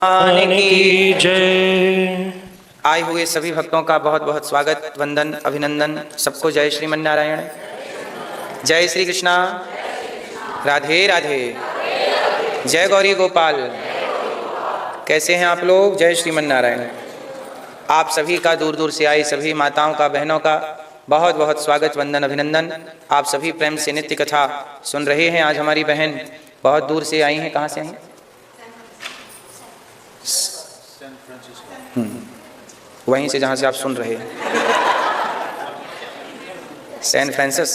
की जय। आए हुए सभी भक्तों का बहुत बहुत स्वागत, वंदन, अभिनंदन। सबको जय श्रीमन नारायण, जय श्री कृष्णा, राधे राधे, जय गौरी गोपाल। कैसे हैं आप लोग? जय श्रीमन नारायण। आप सभी का, दूर दूर से आई सभी माताओं का, बहनों का बहुत बहुत स्वागत, वंदन, अभिनंदन। आप सभी प्रेम से नित्य कथा सुन रहे हैं। आज हमारी बहन बहुत दूर से आई हैं। कहाँ से आई हैं? वहीं से जहाँ से आप सुन रहे हैं, सैन फ्रांसिस।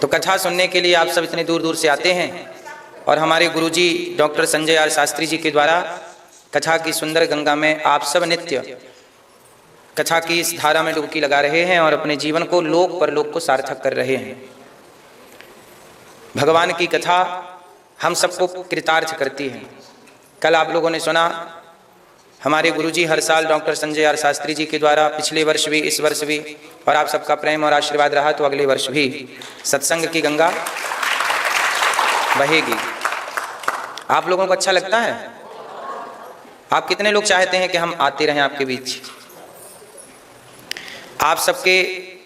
तो कथा सुनने के लिए आप सब इतने दूर दूर से आते हैं और हमारे गुरुजी डॉक्टर संजय आर शास्त्री जी के द्वारा कथा की सुंदर गंगा में आप सब नित्य कथा की इस धारा में डुबकी लगा रहे हैं और अपने जीवन को, लोक परलोक को सार्थक कर रहे हैं। भगवान की कथा हम सबको कृतार्थ करती है। कल आप लोगों ने सुना, हमारे गुरुजी हर साल डॉक्टर संजय आर शास्त्री जी के द्वारा पिछले वर्ष भी, इस वर्ष भी, और आप सबका प्रेम और आशीर्वाद रहा तो अगले वर्ष भी सत्संग की गंगा बहेगी। आप लोगों को अच्छा लगता है? आप कितने लोग चाहते हैं कि हम आते रहें आपके बीच? आप सबके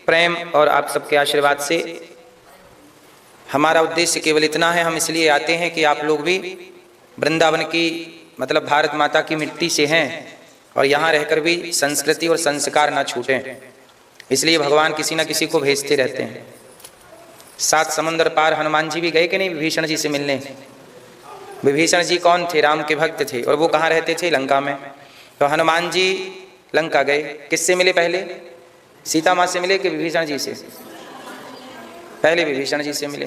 प्रेम और आप सबके आशीर्वाद से हमारा उद्देश्य केवल इतना है। हम इसलिए आते हैं कि आप लोग भी वृंदावन की, मतलब भारत माता की मिट्टी से हैं और यहाँ रहकर भी संस्कृति और संस्कार ना छूटें, इसलिए भगवान किसी न किसी को भेजते रहते हैं। 7 समुद्र पार हनुमान जी भी गए कि नहीं विभीषण जी से मिलने? विभीषण जी कौन थे? राम के भक्त थे और वो कहाँ रहते थे? लंका में। तो हनुमान जी लंका गए, किससे मिले? पहले सीता माँ से मिले कि विभीषण जी से? पहले विभीषण जी से मिले।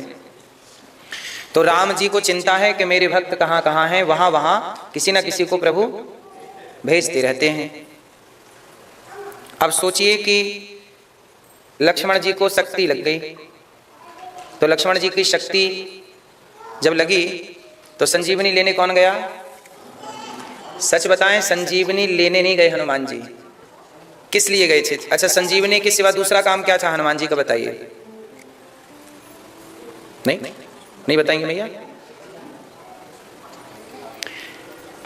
तो राम जी को चिंता है कि मेरे भक्त कहाँ कहाँ हैं, वहाँ वहाँ किसी न किसी को प्रभु भेजते रहते हैं। अब सोचिए कि लक्ष्मण जी को शक्ति लग गई, तो लक्ष्मण जी की शक्ति जब लगी तो संजीवनी लेने कौन गया? सच बताएं, संजीवनी लेने नहीं गए हनुमान जी। किस लिए गए थे? अच्छा, संजीवनी के सिवा दूसरा काम क्या था हनुमान जी का, बताइए? नहीं बताएंगे भैया?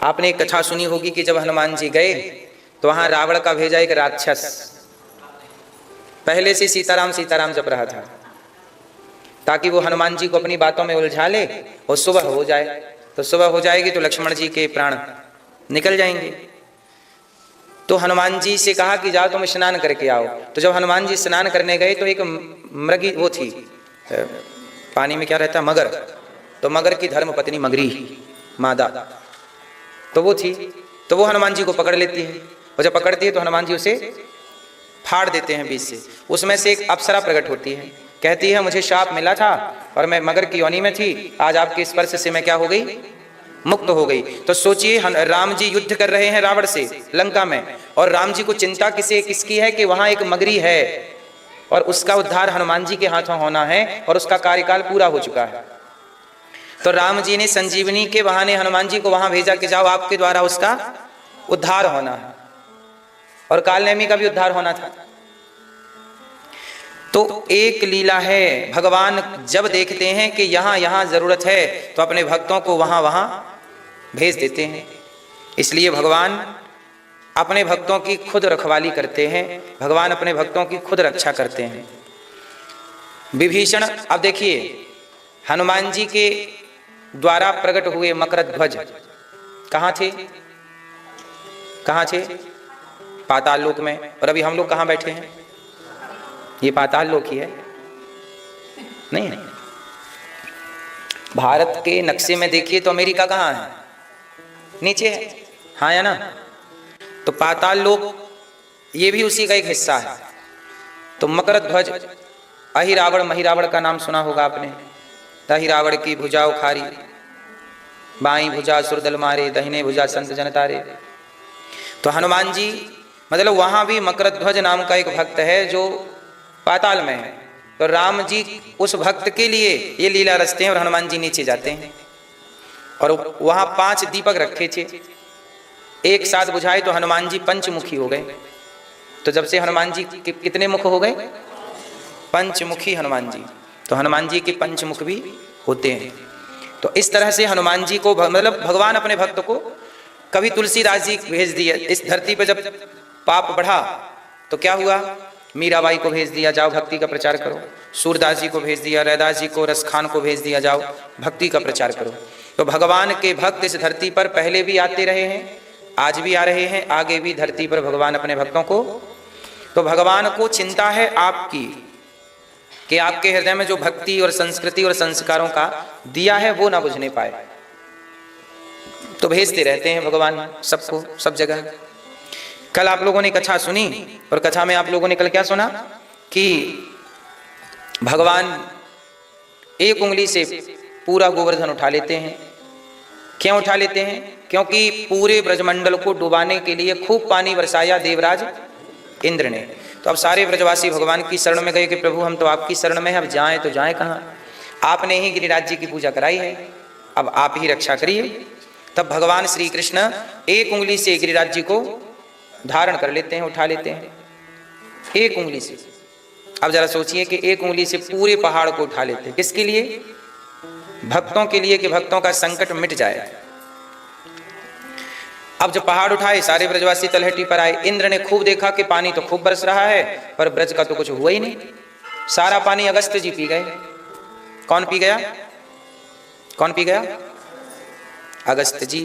आपने एक कथा सुनी होगी कि जब हनुमान जी गए तो वहां रावण का भेजा एक राक्षस पहले से सीताराम सीताराम जप रहा था, ताकि वो हनुमान जी को अपनी बातों में उलझा ले और सुबह हो जाए। तो सुबह हो जाएगी तो लक्ष्मण जी के प्राण निकल जाएंगे। तो हनुमान जी से कहा कि जाओ तुम स्नान करके आओ। तो जब हनुमान जी स्नान करने गए तो एक मृगी, वो थी पानी में क्या रहता है, मगर। तो मगर की धर्म पत्नी मगरी मादा, तो वो थी, तो वो हनुमान जी को पकड़ लेती है और जब पकड़ती है तो हनुमान जी उसे फाड़ देते हैं बीच से। उसमें से एक अप्सरा प्रकट होती है, कहती है मुझे शाप मिला था और मैं मगर की योनि में थी, आज आपके स्पर्श से मैं क्या हो गई? मुक्त हो गई। तो सोचिए, राम जी युद्ध कर रहे हैं रावण से लंका में, और राम जी को चिंता किसकी है कि वहां एक मगरी है और उसका उद्धार हनुमान जी के हाथों होना है और उसका कार्यकाल पूरा हो चुका है। तो राम जी ने संजीवनी के बहाने हनुमान जी को वहां भेजा कि जाओ, आपके द्वारा उसका उद्धार होना है और कालनेमी का भी उद्धार होना था। तो एक लीला है, भगवान जब देखते हैं कि यहाँ यहाँ जरूरत है तो अपने भक्तों को वहां वहां भेज देते हैं। इसलिए भगवान अपने भक्तों की खुद रखवाली करते हैं, भगवान अपने भक्तों की खुद रक्षा करते हैं। विभीषण, अब देखिए, हनुमान जी के द्वारा प्रकट हुए मकरध्वज कहाँ थे? कहाँ थे? पाताल लोक में। और अभी हम लोग कहाँ बैठे हैं? ये पाताल लोक ही है, नहीं है? भारत के नक्शे में देखिए तो अमेरिका कहाँ है? नीचे है, हाँ या ना? तो पाताल लोक ये भी उसी का एक हिस्सा है। तो मकरध्वज, अहिरावण महिरावण का नाम सुना होगा आपने। अहिरावण की भुजा उखारी, बाईं भुजा सुरदल मारे, दाहिने भुजा संत जन तारे। तो हनुमान जी, मतलब वहां भी मकरध्वज नाम का एक भक्त है जो पाताल में है। तो राम जी उस भक्त के लिए ये लीला रचते हैं और हनुमान जी नीचे जाते हैं और वहां 5 दीपक रखे थे, एक साथ बुझाए तो हनुमान जी पंचमुखी हो गए। तो जब से हनुमान जी कितने मुख हो गए? पंचमुखी हनुमान जी। तो हनुमान जी के पंचमुख भी होते हैं। तो इस तरह से हनुमान जी को मतलब भगवान अपने भक्त को, कभी तुलसीदास जी भेज दिया इस धरती पर, जब पाप बढ़ा तो क्या हुआ, मीराबाई को भेज दिया, जाओ भक्ति का प्रचार करो। सूरदास जी को भेज दिया, रैदास जी को, रसखान को भेज दिया, जाओ भक्ति का प्रचार करो। तो भगवान के भक्त इस धरती पर पहले भी आते रहे हैं, आज भी आ रहे हैं, आगे भी धरती पर भगवान अपने भक्तों को। तो भगवान को चिंता है आपकी कि आपके हृदय में जो भक्ति और संस्कृति और संस्कारों का दिया है वो ना बुझने पाए, तो भेजते रहते हैं भगवान सबको सब जगह। कल आप लोगों ने कथा सुनी, और कथा में आप लोगों ने कल क्या सुना कि भगवान एक उंगली से पूरा गोवर्धन उठा लेते हैं। क्यों उठा लेते हैं? क्योंकि पूरे ब्रजमंडल को डुबाने के लिए खूब पानी बरसाया देवराज इंद्र ने। तो अब सारे ब्रजवासी भगवान की शरण में गए कि प्रभु हम तो आपकी शरण में हैं, अब जाएं तो जाएं कहाँ, आपने ही गिरिराज जी की पूजा कराई है, अब आप ही रक्षा करिए। तब भगवान श्री कृष्ण एक उंगली से गिरिराज जी को धारण कर लेते हैं, उठा लेते हैं एक उंगली से। अब जरा सोचिए कि एक उंगली से पूरे पहाड़ को उठा लेते हैं, किसके लिए? भक्तों के लिए, कि भक्तों का संकट मिट जाए। अब जब पहाड़ उठाए सारे ब्रजवासी तलहटी पर आए। इंद्र ने खूब देखा कि पानी तो खूब बरस रहा है पर ब्रज का तो कुछ हुआ ही नहीं, सारा पानी अगस्त्य जी पी गए। कौन पी गया? कौन पी गया? अगस्त्य जी,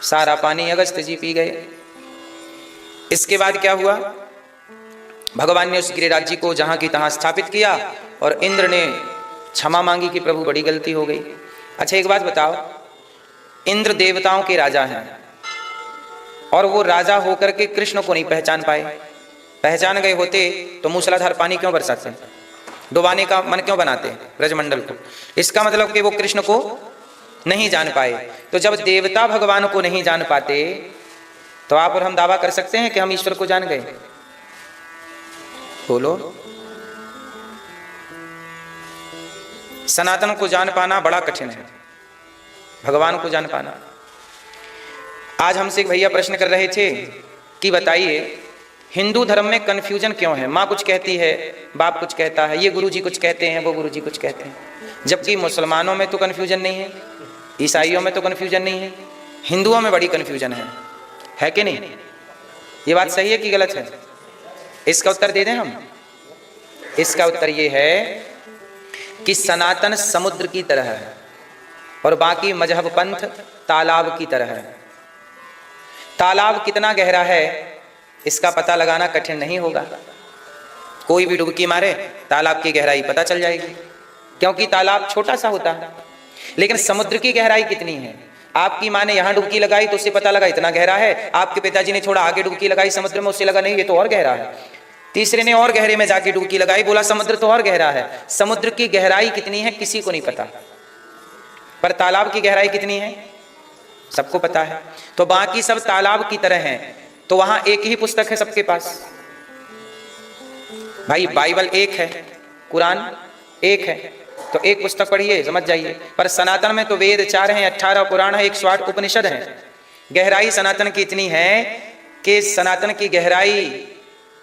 सारा पानी अगस्त्य जी पी गए। इसके बाद क्या हुआ? भगवान ने उस गिरिराज जी को जहां की तहां स्थापित किया और इंद्र ने क्षमा मांगी कि प्रभु बड़ी गलती हो गई। अच्छा एक बात बताओ, इंद्र देवताओं के राजा हैं और वो राजा होकर के कृष्ण को नहीं पहचान पाए। पहचान गए होते तो मूसलाधार पानी क्यों बरसाते, डुबाने का मन क्यों बनाते ब्रजमंडल को? इसका मतलब कि वो कृष्ण को नहीं जान पाए। तो जब देवता भगवान को नहीं जान पाते तो आप और हम दावा कर सकते हैं कि हम ईश्वर को जान गए? बोलो। सनातन को जान पाना बड़ा कठिन है, भगवान को जान पाना। आज हमसे एक भैया प्रश्न कर रहे थे कि बताइए हिंदू धर्म में कन्फ्यूजन क्यों है? माँ कुछ कहती है, बाप कुछ कहता है, ये गुरुजी कुछ कहते हैं, वो गुरुजी कुछ कहते हैं, जबकि मुसलमानों में तो कन्फ्यूजन नहीं है, ईसाइयों में तो कन्फ्यूजन नहीं है, हिंदुओं में बड़ी कन्फ्यूजन है कि नहीं? ये बात सही है कि गलत है? इसका उत्तर दे दें हम। इसका उत्तर ये है कि सनातन समुद्र की तरह है और बाकी मजहब पंथ तालाब की तरह है। तालाब कितना गहरा है इसका पता लगाना कठिन नहीं होगा, कोई भी डुबकी मारे तालाब की गहराई पता चल जाएगी, क्योंकि तालाब छोटा सा होता है। लेकिन समुद्र की गहराई कितनी है? आपकी माँ ने यहाँ डुबकी लगाई तो उससे पता लगा इतना गहरा है, आपके पिताजी ने थोड़ा आगे डुबकी लगाई समुद्र में, उससे लगा नहीं ये तो और गहरा है, तीसरे ने और गहरे में जाके डुबकी लगाई, बोला समुद्र तो और गहरा है। समुद्र की गहराई कितनी है किसी को नहीं पता, पर तालाब की गहराई कितनी है सबको पता है। तो बाकी सब तालाब की तरह हैं, तो वहां एक ही पुस्तक है सबके पास भाई, बाइबल एक है, कुरान एक है, तो एक पुस्तक पढ़िए समझ जाइए। पर सनातन में तो वेद 4 हैं, 18 पुराण है, 108 उपनिषद हैं। गहराई सनातन की इतनी है कि सनातन की गहराई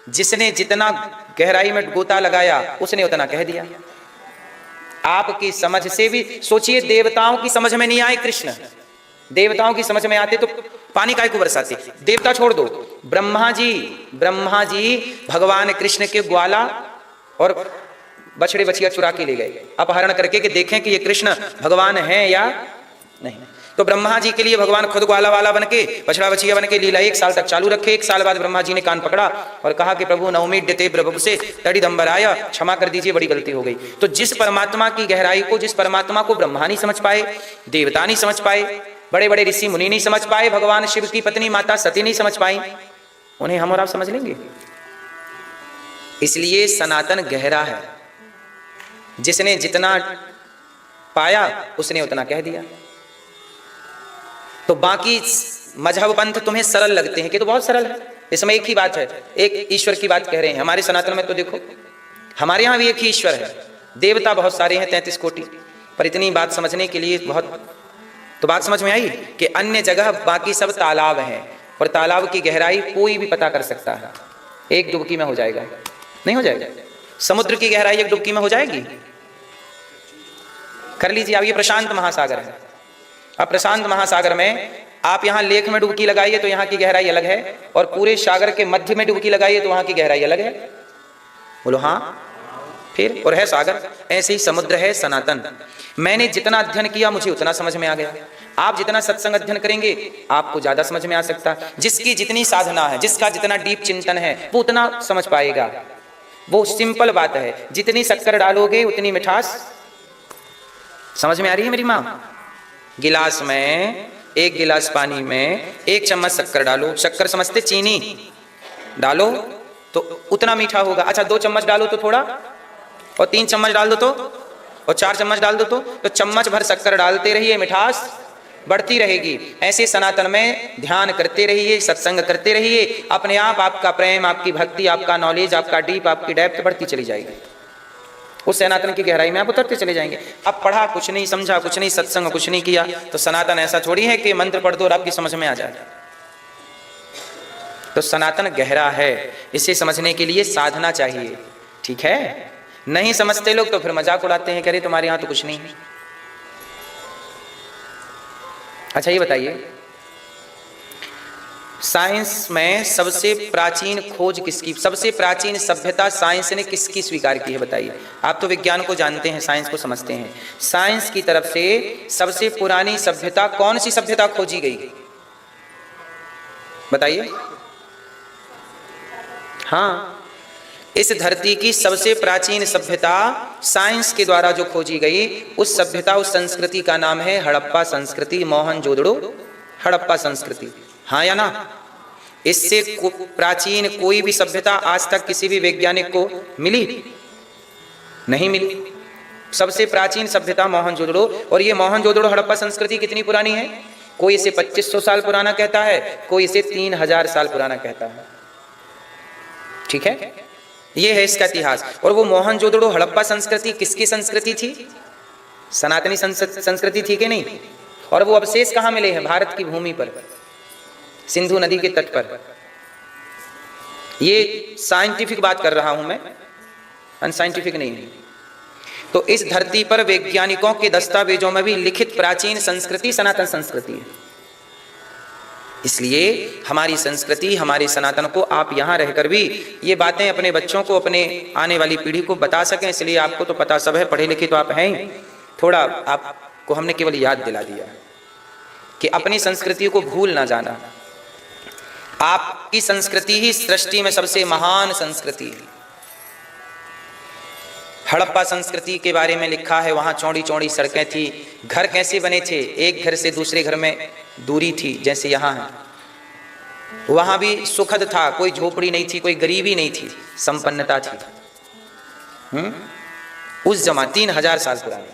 जिसने जितना गहराई में गोता लगाया उसने उतना कह दिया। आपकी समझ से भी सोचिए, देवताओं की समझ में नहीं आए कृष्ण, देवताओं की समझ में आते तो पानी काय को बरसाते। देवता छोड़ दो, ब्रह्मा जी भगवान कृष्ण के ग्वाला और बछड़े बछिया चुरा के ले गए, अपहरण करके कि देखें कि ये कृष्ण भगवान है या नहीं। तो ब्रह्मा जी के लिए भगवान खुद ग्वाला वाला बन के बछड़ा बछिया बन के लीला 1 साल तक चालू रखे। 1 साल बाद ब्रह्मा जी ने कान पकड़ा और कहा कि प्रभु नवमीड्यते ब्रह्म से तड़िदंबर आया, क्षमा कर दीजिए बड़ी गलती हो गई। तो जिस परमात्मा की गहराई को, जिस परमात्मा को ब्रह्मा नहीं समझ पाए, देवता नहीं समझ पाए, बड़े बड़े ऋषि मुनि नहीं समझ पाए, भगवान शिव की पत्नी माता सती नहीं समझ पाई, उन्हें हम और आप समझ लेंगे? इसलिए सनातन गहरा है, जिसने जितना पाया उसने उतना कह दिया। तो बाकी मजहब पंथ तुम्हें सरल लगते हैं कि तो बहुत सरल है, इसमें एक ही बात है, एक ईश्वर की बात कह रहे हैं। हमारे सनातन में तो देखो, हमारे यहाँ भी एक ही ईश्वर है, देवता बहुत सारे हैं 33 कोटि, पर इतनी बात समझने के लिए बहुत, तो बात समझ में आई कि अन्य जगह बाकी सब तालाब हैं और तालाब की गहराई कोई भी पता कर सकता है, एक डुबकी में हो जाएगा, नहीं हो जाएगा? समुद्र की गहराई एक डुबकी में हो जाएगी? कर लीजिए। अब ये प्रशांत महासागर है। अब प्रशांत महासागर में आप यहाँ लेख में डुबकी लगाइए तो यहाँ की गहराई अलग है, और पूरे सागर के मध्य में डुबकी लगाइए तो वहां की गहराई अलग है। बोलो हाँ। फिर और है सागर, ऐसे ही समुद्र है सनातन। मैंने जितना अध्ययन किया मुझे उतना समझ में आ गया। आप जितना सत्संग अध्ययन करेंगे आपको ज्यादा समझ में आ सकता है। जिसकी जितनी साधना है, जिसका जितना डीप चिंतन है, वो उतना समझ पाएगा। वो सिंपल बात है, जितनी शक्कर डालोगे उतनी मिठास। समझ में आ रही है मेरी माँ? गिलास में, एक गिलास पानी में 1 चम्मच शक्कर डालो। शक्कर समझते चीनी डालो तो उतना मीठा होगा। अच्छा 2 चम्मच डालो तो थोड़ा, और 3 चम्मच डाल दो तो, और 4 चम्मच डाल दो तो चम्मच भर शक्कर डालते रहिए, मिठास बढ़ती रहेगी। ऐसे सनातन में ध्यान करते रहिए, सत्संग करते रहिए, अपने आप आपका प्रेम, आपकी भक्ति, आपका नॉलेज, आपका डीप, आपकी डेप्थ बढ़ती चली जाएगी। उस सनातन की गहराई में आप उतरते चले जाएंगे। अब पढ़ा कुछ नहीं, समझा कुछ नहीं, सत्संग कुछ नहीं किया तो सनातन ऐसा थोड़ी है कि मंत्र पढ़ दो और आपकी समझ में आ जाए। तो सनातन गहरा है, इसे समझने के लिए साधना चाहिए। ठीक है, नहीं समझते लोग तो फिर मजाक उड़ाते हैं, कह रहे तुम्हारे यहां तो कुछ नहीं है। अच्छा ये बताइए, साइंस में सबसे प्राचीन खोज किसकी, सबसे प्राचीन सभ्यता साइंस ने किसकी स्वीकार की है? बताइए। आप तो विज्ञान को जानते हैं, साइंस को समझते हैं। साइंस की तरफ से सबसे पुरानी सभ्यता कौन सी सभ्यता खोजी गई? बताइए। हाँ, इस धरती की सबसे प्राचीन सभ्यता साइंस के द्वारा जो खोजी गई, उस सभ्यता, उस संस्कृति का नाम है हड़प्पा संस्कृति, मोहनजोदड़ो हड़प्पा संस्कृति। हाँ या ना? इससे प्राचीन कोई भी सभ्यता आज तक किसी भी वैज्ञानिक को मिली? नहीं मिली। सबसे प्राचीन सभ्यता मोहनजोदड़ो। और ये मोहनजोदड़ो हड़प्पा संस्कृति कितनी पुरानी है? कोई इसे 2500 साल पुराना कहता है, कोई इसे 3000 साल पुराना कहता है। ठीक है, ये है इसका इतिहास। और वो मोहनजोदड़ो हड़प्पा संस्कृति किसकी संस्कृति थी? सनातनी संस्कृति थी कि नहीं? और वो अवशेष कहाँ मिले हैं? भारत की भूमि पर, सिंधु नदी के तट पर। ये साइंटिफिक बात कर रहा हूं मैं, अनसाइंटिफिक नहीं है। तो इस धरती पर वैज्ञानिकों के दस्तावेजों में भी लिखित प्राचीन संस्कृति सनातन संस्कृति है। इसलिए हमारी संस्कृति, हमारे सनातन को आप यहाँ रहकर भी ये बातें अपने बच्चों को, अपने आने वाली पीढ़ी को बता सकें। इसलिए आपको तो पता सब है, पढ़े लिखे तो आप हैं ही, थोड़ा आपको हमने केवल याद दिला दिया कि अपनी संस्कृति को भूल ना जाना। आपकी संस्कृति ही सृष्टि में सबसे महान संस्कृति है। हड़प्पा संस्कृति के बारे में लिखा है, वहां चौड़ी चौड़ी सड़कें थी, घर कैसे बने थे, एक घर से दूसरे घर में दूरी थी जैसे यहाँ है। वहां भी सुखद था, कोई झोपड़ी नहीं थी, कोई गरीबी नहीं थी, संपन्नता थी। उस जमा 3000 साल पुरानी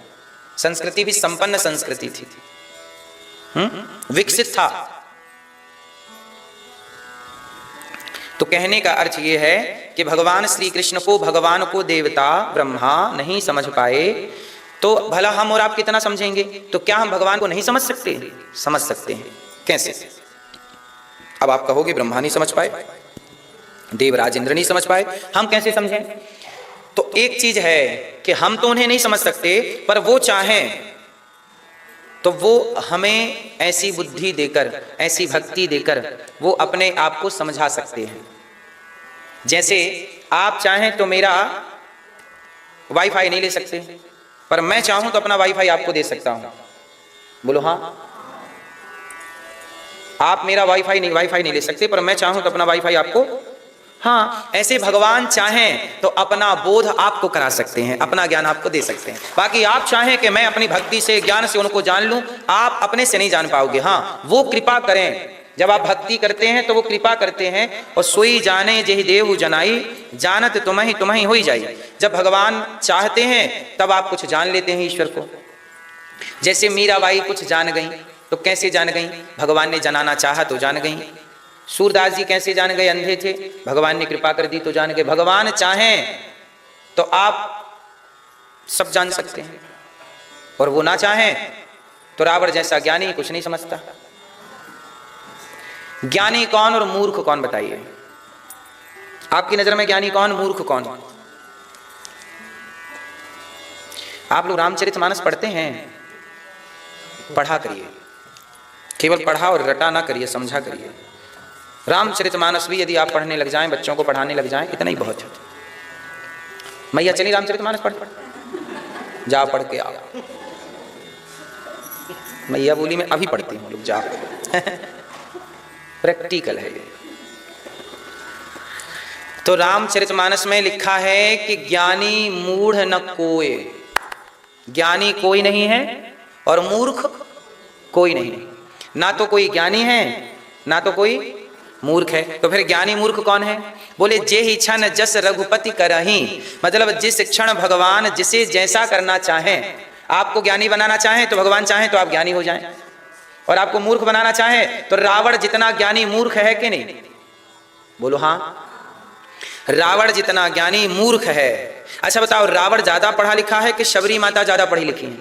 संस्कृति भी संपन्न संस्कृति थी, विकसित था। तो कहने का अर्थ यह है कि भगवान श्री कृष्ण को, भगवान को देवता ब्रह्मा नहीं समझ पाए तो भला हम और आप कितना समझेंगे? तो क्या हम भगवान को नहीं समझ सकते? समझ सकते हैं। कैसे? अब आप कहोगे ब्रह्मा नहीं समझ पाए, देवराज इंद्र नहीं समझ पाए, हम कैसे समझें? तो एक चीज है कि हम तो उन्हें नहीं समझ सकते, पर वो चाहें तो वो हमें ऐसी बुद्धि देकर, ऐसी भक्ति देकर वो अपने आप को समझा सकते हैं। जैसे आप चाहें तो मेरा वाईफाई नहीं ले सकते, पर मैं चाहूं तो अपना वाईफाई आपको दे सकता हूं। बोलो हाँ। आप मेरा वाईफाई नहीं ले सकते, पर मैं चाहूं तो अपना वाईफाई आपको। हाँ, ऐसे भगवान चाहें तो अपना बोध आपको करा सकते हैं, अपना ज्ञान आपको दे सकते हैं। बाकी आप चाहें कि मैं अपनी भक्ति से, ज्ञान से उनको जान लूं, आप अपने से नहीं जान पाओगे। हाँ, वो कृपा करें। जब आप भक्ति करते हैं तो वो कृपा करते हैं। और सोई जाने जेहि देहु जनाई, जानत तुम्हें हो ही जाई। जब भगवान चाहते हैं तब आप कुछ जान लेते हैं ईश्वर को। जैसे मीराबाई कुछ जान गई, तो कैसे जान गई? भगवान ने जनाना चाहा तो जान गई। सूरदास जी कैसे जान गए? अंधे थे, भगवान ने कृपा कर दी तो जान गए। भगवान चाहें तो आप सब जान सकते हैं, और वो ना चाहें तो रावण जैसा ज्ञानी कुछ नहीं समझता। ज्ञानी कौन और मूर्ख कौन? बताइए, आपकी नजर में ज्ञानी कौन, मूर्ख कौन? आप लोग रामचरितमानस पढ़ते हैं? पढ़ा करिए, केवल पढ़ा और रटा ना करिए, समझा करिए। रामचरितमानस भी यदि आप पढ़ने लग जाएं, बच्चों को पढ़ाने लग जाएं, इतना ही बहुत है। मैया चली रामचरितमानस पढ़, जा पढ़ के आओ। मैया बोली मैं अभी पढ़ती हूँ, लोग जा प्रैक्टिकल है ये। तो रामचरितमानस में लिखा है कि ज्ञानी मूढ़ न कोय, ज्ञानी कोई नहीं है और मूर्ख कोई नहीं, ना तो कोई ज्ञानी है ना तो कोई मूर्ख है। तो फिर ज्ञानी मूर्ख कौन है? बोले जे ही क्षण जस रघुपति करही, मतलब जिस क्षण भगवान जिसे जैसा करना चाहें, आपको ज्ञानी बनाना चाहें तो भगवान चाहें तो आप ज्ञानी हो जाएं, और आपको मूर्ख बनाना चाहें तो रावण जितना ज्ञानी मूर्ख है कि नहीं? बोलो हाँ, रावण जितना ज्ञानी मूर्ख है। अच्छा बताओ, रावण ज्यादा पढ़ा लिखा है कि शबरी माता ज्यादा पढ़ी लिखी है?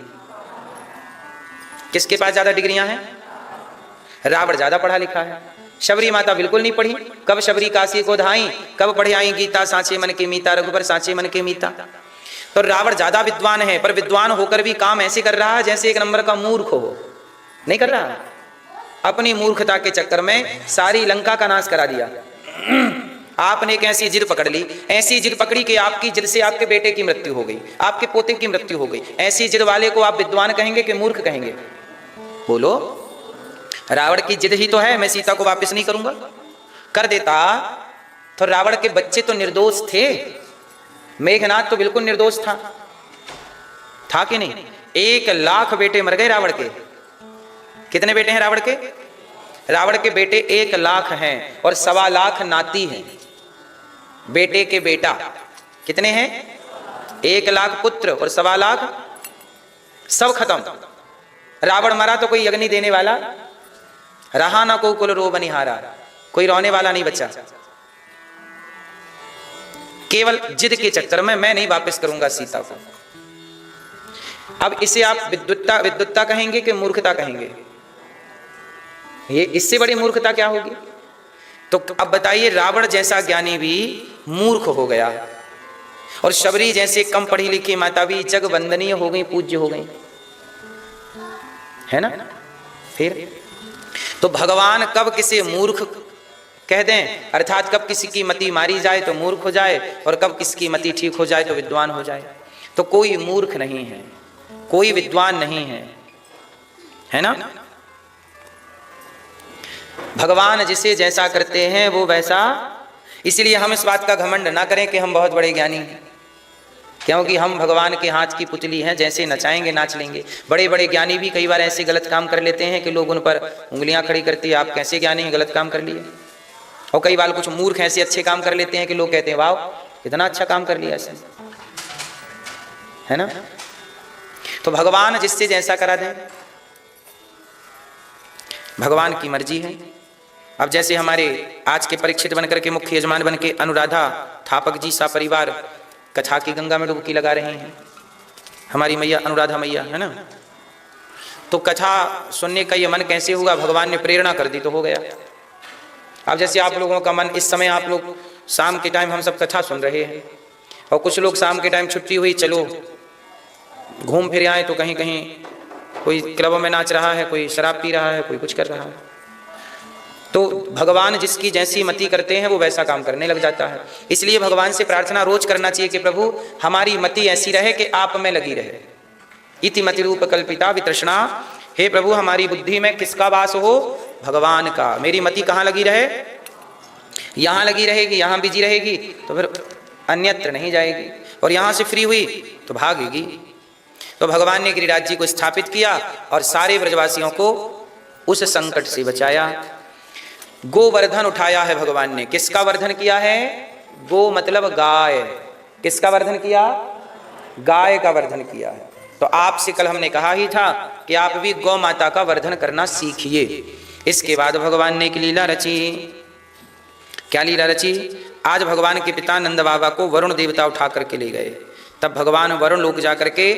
किसके पास ज्यादा डिग्रियां हैं? रावण ज्यादा पढ़ा लिखा है, शबरी माता बिल्कुल नहीं पढ़ी। कब शबरी काशी को धाई, कब पढ़े आई गीता, सांचे मन के मीता, रघुबर सांचे मन के मीता। तो रावण ज्यादा विद्वान है, पर विद्वान होकर भी काम ऐसे कर रहा है जैसे एक नंबर का मूर्ख हो। नहीं कर रहा, अपनी मूर्खता के चक्कर में सारी लंका का नाश करा दिया। आपने एक ऐसी जिद पकड़ ली, ऐसी जिद पकड़ी कि आपकी जिद से आपके बेटे की मृत्यु हो गई, आपके पोते की मृत्यु हो गई। ऐसी जिद वाले को आप विद्वान कहेंगे कि मूर्ख कहेंगे? बोलो, रावण की जिद ही तो है मैं सीता को वापस नहीं करूंगा। कर देता तो रावण के बच्चे तो निर्दोष थे, मेघनाथ तो बिल्कुल निर्दोष था कि नहीं? 1 लाख बेटे मर गए रावण के। कितने बेटे हैं रावण के? रावण के बेटे 1 लाख हैं और 1.25 लाख नाती हैं। बेटे के बेटा कितने हैं? 1 लाख पुत्र और 1.25 लाख, सब खत्म। रावण मरा तो कोई अग्नि देने वाला रहा ना, को कुल रो बनिहारा, कोई रोने वाला नहीं बचा। केवल जिद के चक्कर में मैं नहीं वापस करूंगा सीता को। अब इसे आप विद्वत्ता कहेंगे कि मूर्खता कहेंगे? ये इससे बड़ी मूर्खता क्या होगी? तो अब बताइए, रावण जैसा ज्ञानी भी मूर्ख हो गया और शबरी जैसे कम पढ़ी लिखी माता भी जग वंदनीय हो गई, पूज्य हो गई, है ना? फिर तो भगवान कब किसे मूर्ख कह दें, अर्थात कब किसी की मति मारी जाए तो मूर्ख हो जाए और कब किसकी मति ठीक हो जाए तो विद्वान हो जाए। तो कोई मूर्ख नहीं है, कोई विद्वान नहीं है ना? भगवान जिसे जैसा करते हैं वो वैसा। इसलिए हम इस बात का घमंड ना करें कि हम बहुत बड़े ज्ञानी हैं, क्योंकि हम भगवान के हाथ की पुतली हैं, जैसे नचाएंगे नाच लेंगे। बड़े बड़े ज्ञानी भी कई बार ऐसे गलत काम कर लेते हैं कि लोग उन पर उंगलियां खड़ी करती है, आप कैसे ज्ञानी हैं, गलत काम कर लिए। और कई बार कुछ मूर्ख ऐसे अच्छे काम कर लेते हैं कि लोग कहते हैं वाह कितना अच्छा काम कर लिया ऐसे, है ना? तो भगवान जिससे जैसा करा दें, भगवान की मर्जी है। अब जैसे हमारे आज के परीक्षित बनकर के मुख्य यजमान बन के अनुराधा थापक जी सा परिवार कथा की गंगा में डुबकी लगा रहे हैं, हमारी मैया अनुराधा मैया, है ना? तो कथा सुनने का ये मन कैसे हुआ? भगवान ने प्रेरणा कर दी तो हो गया। अब जैसे आप लोगों का मन इस समय, आप लोग शाम के टाइम हम सब कथा सुन रहे हैं और कुछ लोग शाम के टाइम छुट्टी हुई, चलो घूम फिर आए, तो कहीं कहीं कोई क्लबों में नाच रहा है, कोई शराब पी रहा है, कोई कुछ कर रहा है। तो भगवान जिसकी जैसी मति करते हैं वो वैसा काम करने लग जाता है। इसलिए भगवान से प्रार्थना रोज करना चाहिए कि प्रभु हमारी मति ऐसी रहे कि आप में लगी रहे। इति मति रूप कल्पिता वितृष्णा, हे प्रभु हमारी बुद्धि में किसका वास हो? भगवान का। मेरी मति कहाँ लगी रहे? यहाँ लगी रहेगी, यहाँ बिजी रहेगी तो फिर अन्यत्र नहीं जाएगी, और यहाँ से फ्री हुई तो भागेगी। तो भगवान ने गिरिराज जी को स्थापित किया और सारे ब्रजवासियों को उस संकट से बचाया। गोवर्धन उठाया है भगवान ने। किसका वर्धन किया है? गो मतलब गाय। किसका वर्धन किया? गाय का वर्धन किया है। तो आपसे कल हमने कहा ही था कि आप भी गौ माता का वर्धन करना सीखिए। इसके बाद भगवान ने एक लीला रची। क्या लीला रची? आज भगवान के पिता नंद बाबा को वरुण देवता उठा करके ले गए। तब भगवान वरुण लोक जा करके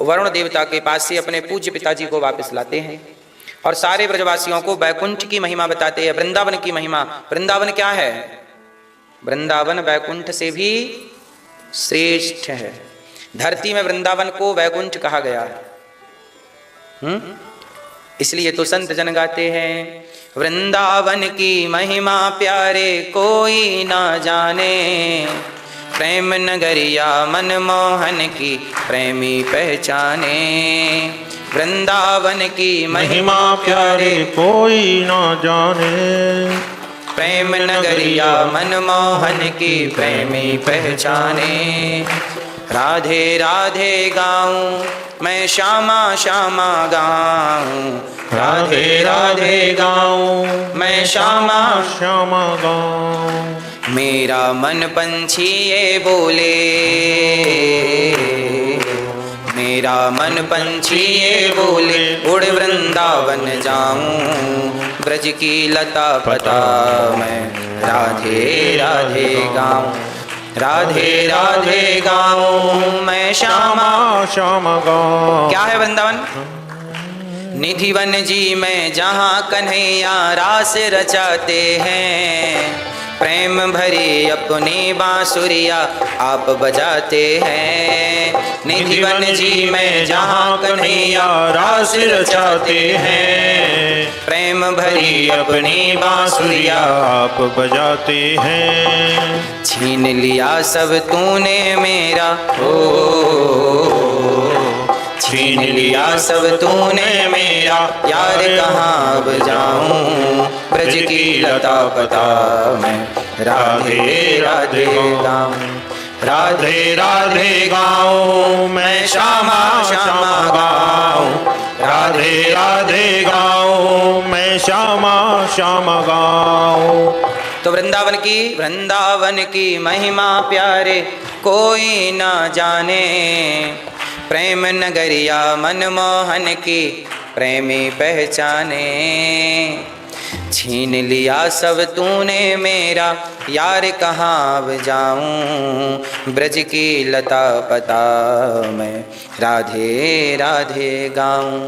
वरुण देवता के पास से अपने पूज्य पिताजी को वापस लाते हैं और सारे ब्रजवासियों को बैकुंठ की महिमा बताते हैं, वृंदावन की महिमा। वृंदावन क्या है? वृंदावन बैकुंठ से भी श्रेष्ठ है। धरती में वृंदावन को वैकुंठ कहा गया है। इसलिए तो संत जन गाते हैं, वृंदावन की महिमा प्यारे कोई ना जाने, प्रेम नगरिया मनमोहन की प्रेमी पहचाने। वृंदावन की महिमा प्यारे कोई ना जाने, प्रेम नगरिया मनमोहन की प्रेमी पहचाने। राधे राधे गाऊं मैं श्यामा श्यामा गाऊं, राधे राधे गाऊं मैं श्यामा श्यामा गाऊं। मेरा मन पंछी ये बोले, मेरा मन पंछी ये बोले, उड़ वृंदावन जाऊं, ब्रज की लता पता मैं राधे राधे गाऊं, राधे राधे गाऊं मैं श्यामा श्यामा गाऊं। क्या है वृंदावन? निधिवन जी में जहाँ कन्हैया रास रचाते हैं, प्रेम भरी अपनी बांसुरिया आप बजाते हैं। निधिवन जी में जहाँ कन्हैया रास रचाते हैं, प्रेम भरी अपनी बांसुरिया आप बजाते हैं। छीन लिया सब तूने मेरा, छीन लिया सब तूने मेरा, यार कहाँ अब जाऊं, ब्रज की लता पता मैं राधे राधे गाऊं, राधे राधे गाऊं मैं श्यामा श्यामा गाऊं, राधे राधे गाऊं मैं श्यामा श्यामा गाऊं। तो वृंदावन की महिमा प्यारे कोई ना जाने, प्रेम नगरिया मनमोहन की प्रेमी पहचाने। छीन लिया सब तूने मेरा, यार कहाँ अब जाऊं, ब्रज की लता पता मैं राधे राधे गाऊं।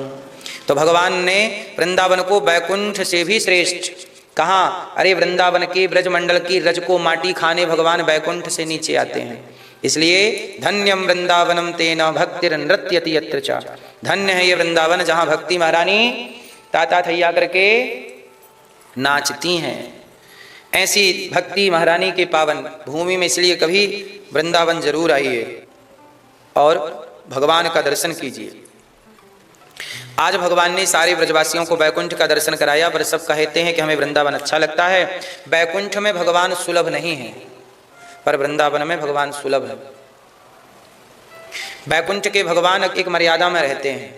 तो भगवान ने वृंदावन को बैकुंठ से भी श्रेष्ठ कहा। अरे वृंदावन के ब्रजमंडल की रज को माटी खाने भगवान बैकुंठ से नीचे आते हैं। इसलिए धन्यम वृंदावनम तेना भक्तिर नृत्यति यत्र च, धन्य है ये वृंदावन जहाँ भक्ति महारानी ताता थैया करके नाचती हैं। ऐसी भक्ति महारानी के पावन भूमि में इसलिए कभी वृंदावन जरूर आइए और भगवान का दर्शन कीजिए। आज भगवान ने सारे ब्रजवासियों को बैकुंठ का दर्शन कराया, पर सब कहते हैं कि हमें वृंदावन अच्छा लगता है। बैकुंठ में भगवान सुलभ नहीं है, पर वृंदावन में भगवान सुलभ है। बैकुंठ के भगवान एक मर्यादा में रहते हैं,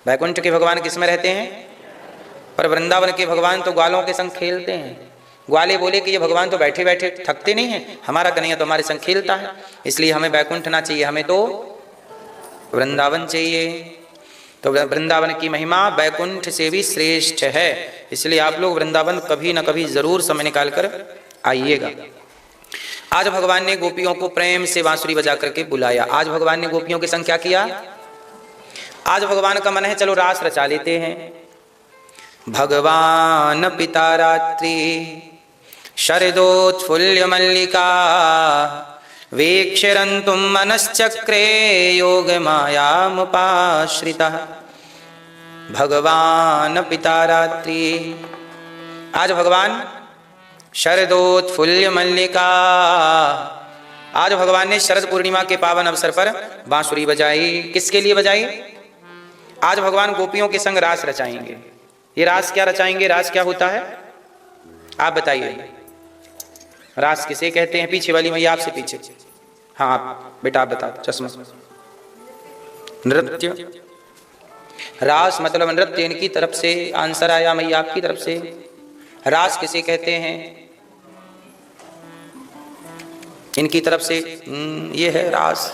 बैकुंठ के भगवान किस में रहते हैं? पर वृंदावन के भगवान तो ग्वालों के संग खेलते हैं। ग्वाले बोले कि ये भगवान तो बैठे बैठे थकते नहीं हैं, हमारा कन्हैया तो हमारे संग खेलता है, इसलिए हमें बैकुंठ ना चाहिए, हमें तो वृंदावन चाहिए। तो वृंदावन की महिमा बैकुंठ से भी श्रेष्ठ है, इसलिए आप लोग वृंदावन कभी ना कभी जरूर समय निकाल कर आइएगा। आज भगवान ने गोपियों को प्रेम से बांसुरी बजा करके बुलाया। आज भगवान ने गोपियों के संग क्या किया? आज भगवान का मन है चलो रास रचा लेते हैं। भगवान पिता रात्रि शरदोत्फुल्य मल्लिका, वीक्षरन्तुं मनश्चक्रे योग मायामुपाश्रितः। भगवान पिता रात्रि, आज भगवान शरदोत्फुल्य मल्लिका, आज भगवान ने शरद पूर्णिमा के पावन अवसर पर बांसुरी बजाई। किसके लिए बजाई? आज भगवान गोपियों के संग रास रचाएंगे। ये रास क्या रचाएंगे? रास क्या होता है आप बताइए? रास किसे कहते हैं? पीछे वाली मैया आपसे पीछे, हाँ आप बेटा आप बताओ, चश्मा। नृत्य। रास मतलब नृत्य, इनकी तरफ से आंसर आया मैया आपकी तरफ से। रास किसे कहते हैं? इनकी तरफ से ये है रास।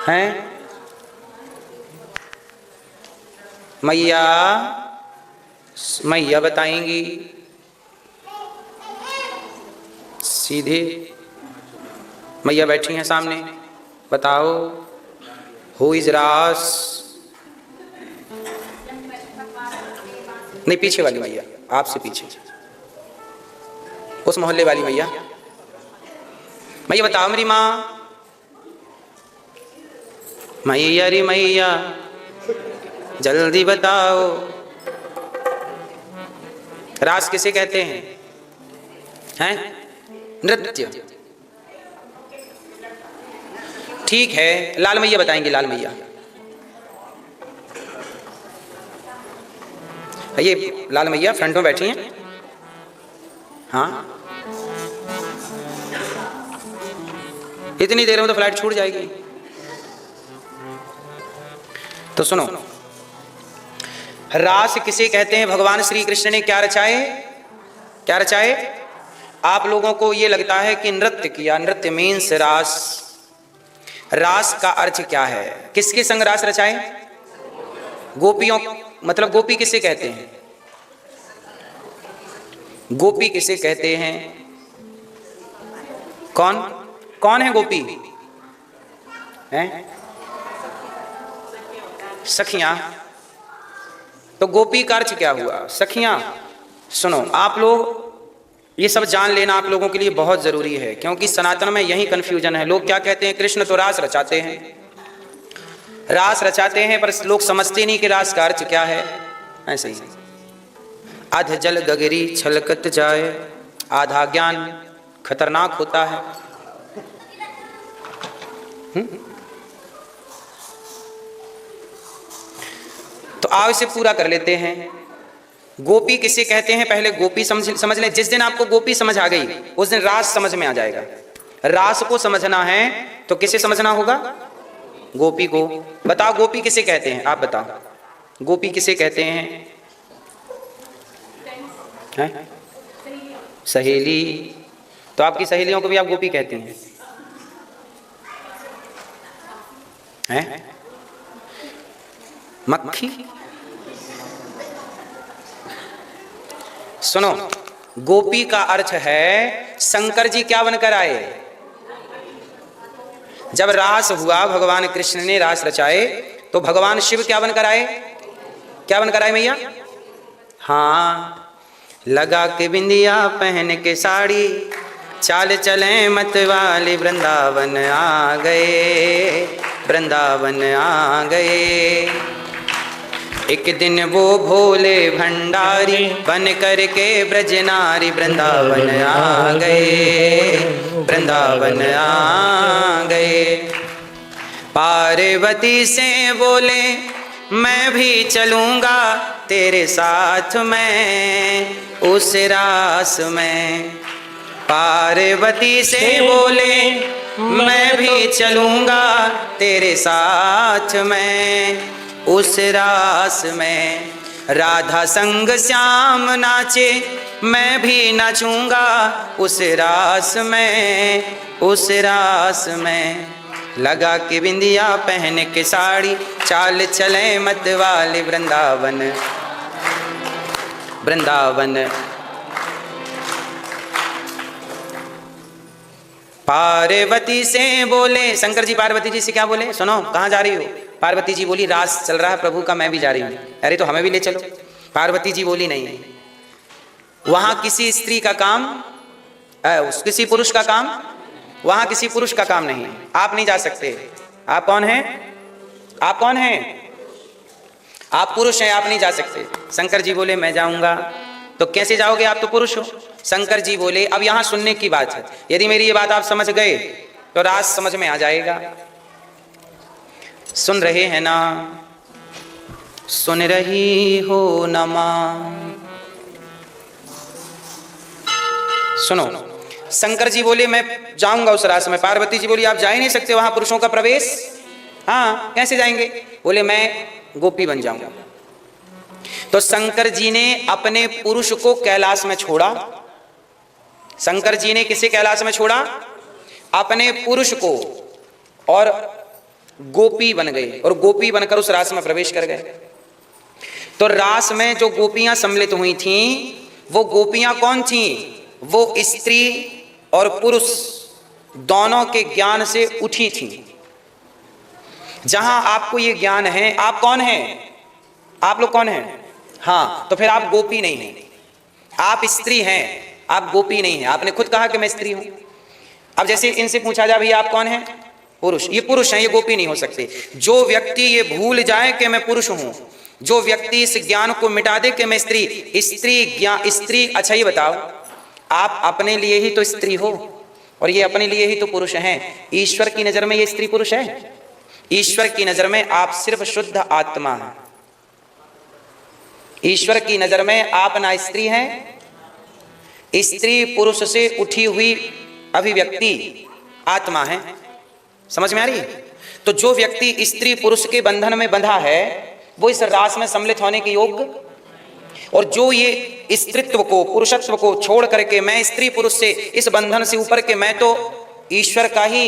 हैं मैया, मैया बताएंगी सीधे। मैया बैठी हैं सामने, बताओ हु इज रास? नहीं पीछे वाली मैया, आपसे पीछे, वो उस मोहल्ले वाली मैया। मैया बताओ मेरी माँ, मैया रे मैया जल्दी बताओ, रास किसे कहते हैं? हैं? नृत्य। ठीक है, लाल मैया बताएंगे। लाल मैया, ये लाल मैया फ्रंट में बैठी हैं। हाँ, इतनी देर में तो फ्लाइट छूट जाएगी। तो सुनो, रास किसे कहते हैं? भगवान श्री कृष्ण ने क्या रचाए? क्या रचाए? आप लोगों को ये लगता है कि नृत्य किया, नृत्य मीन्स रास। रास का अर्थ क्या है? किसके संग रास रचाए? गोपियों, मतलब गोपी किसे कहते हैं? गोपी किसे कहते हैं? कौन कौन है गोपी? हैं? सखियां। तो गोपी का अर्थ क्या हुआ? सखियां। सुनो, आप लोग ये सब जान लेना आप लोगों के लिए बहुत जरूरी है, क्योंकि सनातन में यही कंफ्यूजन है। लोग क्या कहते हैं? कृष्ण तो रास रचाते हैं, रास रचाते हैं, पर लोग समझते नहीं कि रास का अर्थ क्या है। ऐसे ही अध जल गगरी छलकत जाए, आधा ज्ञान खतरनाक होता है। तो आओ इसे पूरा कर लेते हैं। गोपी किसे कहते हैं? पहले गोपी समझ लें। जिस दिन आपको गोपी समझ आ गई, उस दिन रास समझ में आ जाएगा। रास को समझना है तो किसे समझना होगा? गोपी को। बताओ गोपी किसे कहते हैं? आप बताओ, गोपी किसे कहते हैं? हैं? सहेली। तो आपकी सहेलियों को भी आप गोपी कहते हैं? हैं? मक्खी। सुनो, गोपी का अर्थ है शंकर जी क्या बनकर आए? जब रास हुआ, भगवान कृष्ण ने रास रचाए, तो भगवान शिव क्या बनकर आए? क्या बनकर आए मैया? हाँ, लगा के बिंदिया पहन के साड़ी, चाल चले मत वाली, वृंदावन आ गए, वृंदावन आ गए। एक दिन वो भोले भंडारी बन करके ब्रजनारी, वृंदावन आ गए, वृंदावन आ गए। पार्वती से बोले मैं भी चलूंगा तेरे साथ में उस रास में। पार्वती से बोले मैं भी चलूंगा तेरे साथ में उस रास में। राधा संग श्याम नाचे मैं भी नाचूंगा उस रास में, उस रास में। लगा के बिंदिया पहन के साड़ी, चाल चले मत वाले, वृंदावन, वृंदावन। पार्वती से बोले, शंकर जी पार्वती जी से क्या बोले? सुनो, कहाँ जा रही हो? पार्वती जी बोली रास चल रहा है प्रभु का, मैं भी जा रही हूँ। अरे तो हमें भी ले चलो। पार्वती जी बोली नहीं, वहां किसी स्त्री का काम, किसी पुरुष का काम, वहां किसी पुरुष का काम नहीं है, आप नहीं जा सकते। आप कौन हैं? आप कौन हैं? आप पुरुष हैं, आप नहीं जा सकते। शंकर जी बोले मैं जाऊंगा। तो कैसे जाओगे? आप तो पुरुष हो। शंकर जी बोले, अब यहां सुनने की बात है, यदि मेरी ये बात आप समझ गए तो रास समझ में आ जाएगा। सुन रहे हैं ना? सुन रही हो न मां? सुनो, शंकर जी बोले मैं जाऊंगा उस रास में। पार्वती जी बोली आप जा ही नहीं सकते, वहां पुरुषों का प्रवेश। हाँ, कैसे जाएंगे? बोले मैं गोपी बन जाऊंगा। तो शंकर जी ने अपने पुरुष को कैलाश में छोड़ा। शंकर जी ने किसे कैलाश में छोड़ा? अपने पुरुष को, और गोपी बन गए, और गोपी बनकर उस रास में प्रवेश कर गए। तो रास में जो गोपियां सम्मिलित हुई थीं, वो गोपियां कौन थीं? वो स्त्री और पुरुष दोनों के ज्ञान से उठी थीं। जहां आपको ये ज्ञान है, आप कौन हैं? आप लोग कौन हैं? हाँ, तो फिर आप गोपी नहीं हैं, आप स्त्री हैं। आप गोपी नहीं हैं। आपने खुद कहा कि मैं स्त्री हूं। अब जैसे इनसे पूछा जाए भैया आप कौन हैं? पुरुष। ये पुरुष हैं, ये गोपी नहीं हो सकते। जो व्यक्ति ये भूल जाए कि मैं पुरुष हूं, जो व्यक्ति इस ज्ञान को मिटा दे कि मैं स्त्री। अच्छा ये बताओ, आप अपने लिए ही तो स्त्री हो और ये अपने लिए ही तो पुरुष हैं। ईश्वर की नजर में ये स्त्री पुरुष है? ईश्वर की नजर में आप सिर्फ शुद्ध आत्मा हैं। ईश्वर की नजर में आप ना स्त्री हैं, स्त्री पुरुष से उठी हुई अभिव्यक्ति आत्मा है। समझ में आ रही है? तो जो व्यक्ति स्त्री पुरुष के बंधन में बंधा है वो इस रास में सम्मिलित होने के योग्य, और जो ये स्त्रीत्व को, पुरुषत्व को छोड़ करके मैं स्त्री पुरुष से, इस बंधन से ऊपर के मैं तो ईश्वर का ही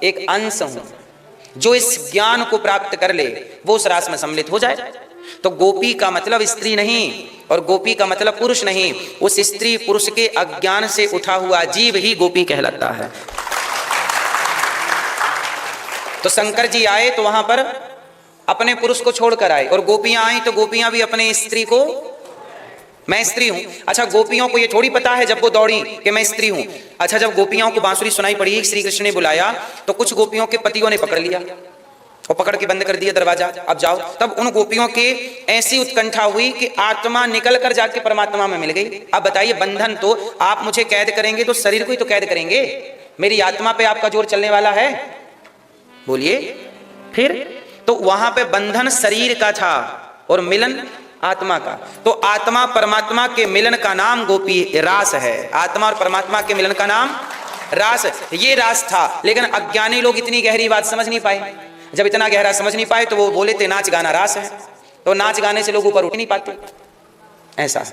एक अंश हूं, जो इस ज्ञान को प्राप्त कर ले वो उस रास में सम्मिलित हो जाए। तो गोपी का मतलब स्त्री नहीं और गोपी का मतलब पुरुष नहीं, उस स्त्री पुरुष के अज्ञान से उठा हुआ जीव ही गोपी कहलाता है। तो शंकर जी आए तो वहां पर अपने पुरुष को छोड़कर आए, और गोपियां आई तो गोपियां भी अपने स्त्री को, मैं स्त्री हूं। अच्छा, गोपियों को ये थोड़ी पता है जब वो दौड़ी कि मैं स्त्री हूं। अच्छा, जब गोपियों को बांसुरी सुनाई पड़ी, श्री कृष्ण ने बुलाया, तो कुछ गोपियों के पतियों ने पकड़ लिया और पकड़ के बंद कर दिया दरवाजा, अब जाओ। तब उन गोपियों के ऐसी उत्कंठा हुई कि आत्मा निकल कर जाके परमात्मा में मिल गई। अब बताइए, बंधन तो आप मुझे कैद करेंगे तो शरीर को ही तो कैद करेंगे, मेरी आत्मा पे आपका जोर चलने वाला है? बोलिए। फिर तो वहां पे बंधन शरीर का था और मिलन आत्मा का। तो आत्मा परमात्मा के मिलन का नाम गोपी रास है। आत्मा और परमात्मा के मिलन का नाम रास, ये रास था। लेकिन अज्ञानी लोग इतनी गहरी बात समझ नहीं पाए। जब इतना गहरा समझ नहीं पाए तो वो बोले थे नाच गाना रास है, तो नाच गाने से लोग ऊपर उठ नहीं पाते, ऐसा।